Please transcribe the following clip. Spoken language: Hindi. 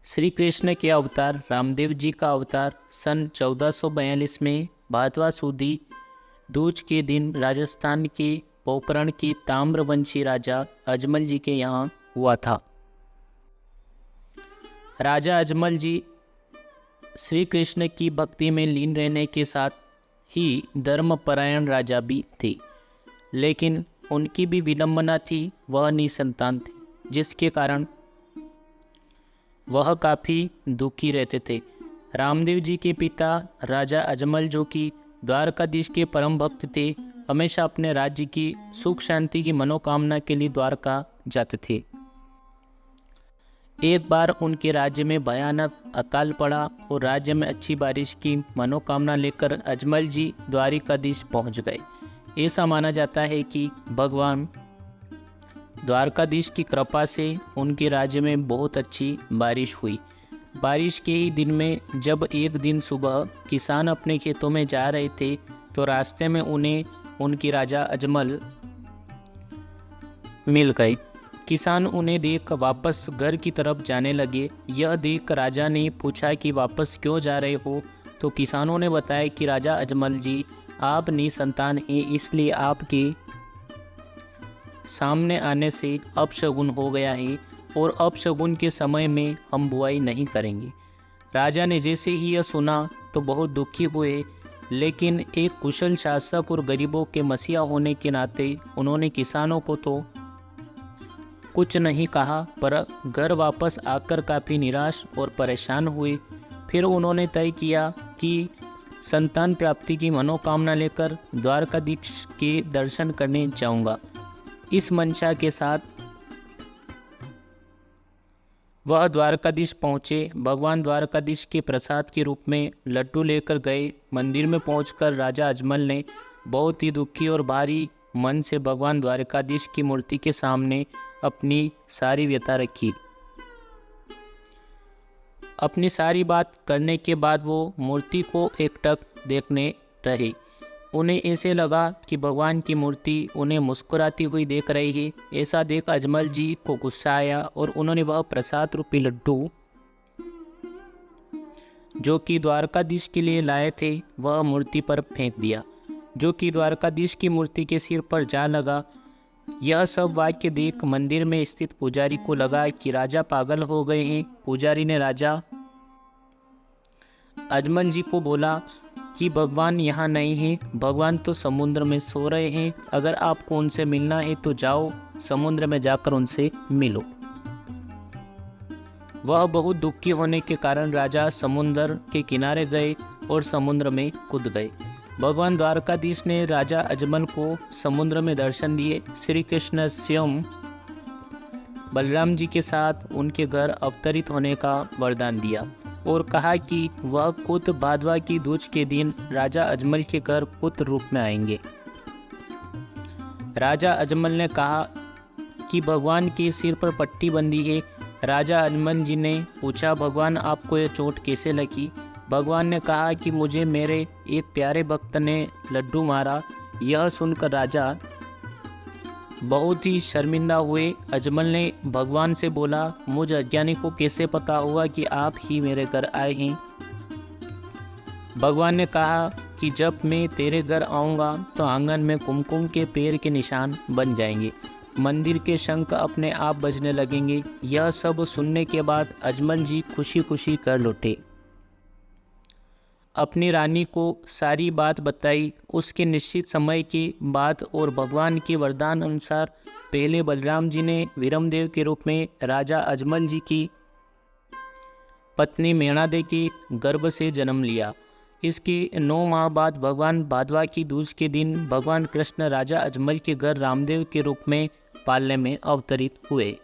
श्री कृष्ण के अवतार रामदेव जी का अवतार सन 1442 में भादवा सुदी दूज के दिन राजस्थान के पोखरण के ताम्रवंशी राजा अजमल जी के यहाँ हुआ था। राजा अजमल जी श्री कृष्ण की भक्ति में लीन रहने के साथ ही धर्मपरायण राजा भी थे, लेकिन उनकी भी विडंबना थी, वह निसंतान थे, जिसके कारण वह काफ़ी दुखी रहते थे। रामदेव जी के पिता राजा अजमल, जो कि द्वारकाधीश के परम भक्त थे, हमेशा अपने राज्य की सुख शांति की मनोकामना के लिए द्वारका जाते थे। एक बार उनके राज्य में भयानक अकाल पड़ा और राज्य में अच्छी बारिश की मनोकामना लेकर अजमल जी द्वारकाधीश पहुंच गए। ऐसा माना जाता है कि भगवान द्वारकाधीश की कृपा से उनके राज्य में बहुत अच्छी बारिश हुई। बारिश के ही दिन में जब एक दिन सुबह किसान अपने खेतों में जा रहे थे तो रास्ते में उन्हें उनके राजा अजमल मिल गए। किसान उन्हें देख वापस घर की तरफ जाने लगे। यह देख राजा ने पूछा कि वापस क्यों जा रहे हो, तो किसानों ने बताया कि राजा अजमल जी, आप निसंतान हैं, इसलिए आपके सामने आने से अपशगुन हो गया है और अपशगुन के समय में हम बुआई नहीं करेंगे। राजा ने जैसे ही यह सुना तो बहुत दुखी हुए, लेकिन एक कुशल शासक और गरीबों के मसीहा होने के नाते उन्होंने किसानों को तो कुछ नहीं कहा, पर घर वापस आकर काफ़ी निराश और परेशान हुए। फिर उन्होंने तय किया कि संतान प्राप्ति की मनोकामना लेकर द्वारकाधीश के दर्शन करने जाऊंगा। इस मंशा के साथ वह द्वारकाधीश पहुँचे। भगवान द्वारकाधीश के प्रसाद के रूप में लड्डू लेकर गए। मंदिर में पहुंचकर राजा अजमल ने बहुत ही दुखी और भारी मन से भगवान द्वारकाधीश की मूर्ति के सामने अपनी सारी व्यथा रखी। अपनी सारी बात करने के बाद वो मूर्ति को एकटक देखने रहे। उन्हें ऐसे लगा कि भगवान की मूर्ति उन्हें मुस्कुराती हुई देख रही है। ऐसा देख अजमल जी को गुस्सा आया और उन्होंने वह प्रसाद रूपी लड्डू जो कि द्वारकाधीश के लिए लाए थे वह मूर्ति पर फेंक दिया, जो कि द्वारकाधीश की मूर्ति के सिर पर जा लगा। यह सब वाक्य देख मंदिर में स्थित पुजारी को लगा कि राजा पागल हो गए हैं। पुजारी ने राजा अजमल जी को बोला कि भगवान यहाँ नहीं है, भगवान तो समुद्र में सो रहे हैं। अगर आपको उनसे मिलना है तो जाओ, समुद्र में जाकर उनसे मिलो। वह बहुत दुखी होने के कारण राजा समुद्र के किनारे गए और समुद्र में कूद गए। भगवान द्वारकाधीश ने राजा अजमल को समुद्र में दर्शन दिए। श्री कृष्ण स्वयं बलराम जी के साथ उनके घर अवतरित होने का वरदान दिया और कहा कि वह खुद भादवा की दूज के दिन राजा अजमल के घर पुत्र रूप में आएंगे। राजा अजमल ने कहा कि भगवान के सिर पर पट्टी बंधी है। राजा अजमल जी ने पूछा, भगवान आपको यह चोट कैसे लगी? भगवान ने कहा कि मुझे मेरे एक प्यारे भक्त ने लड्डू मारा। यह सुनकर राजा बहुत ही शर्मिंदा हुए। अजमल ने भगवान से बोला, मुझ अज्ञानी को कैसे पता होगा कि आप ही मेरे घर आए हैं? भगवान ने कहा कि जब मैं तेरे घर आऊँगा तो आंगन में कुमकुम के पैर के निशान बन जाएंगे, मंदिर के शंख अपने आप बजने लगेंगे। यह सब सुनने के बाद अजमल जी खुशी खुशी कर लौटे। अपनी रानी को सारी बात बताई। उसके निश्चित समय के बाद और भगवान के वरदान अनुसार पहले बलराम जी ने वीरमदेव के रूप में राजा अजमल जी की पत्नी मेणादे के गर्भ से जन्म लिया। इसके 9 माह बाद भगवान भादवा की दूज के दिन भगवान कृष्ण राजा अजमल के घर रामदेव के रूप में पालने में अवतरित हुए।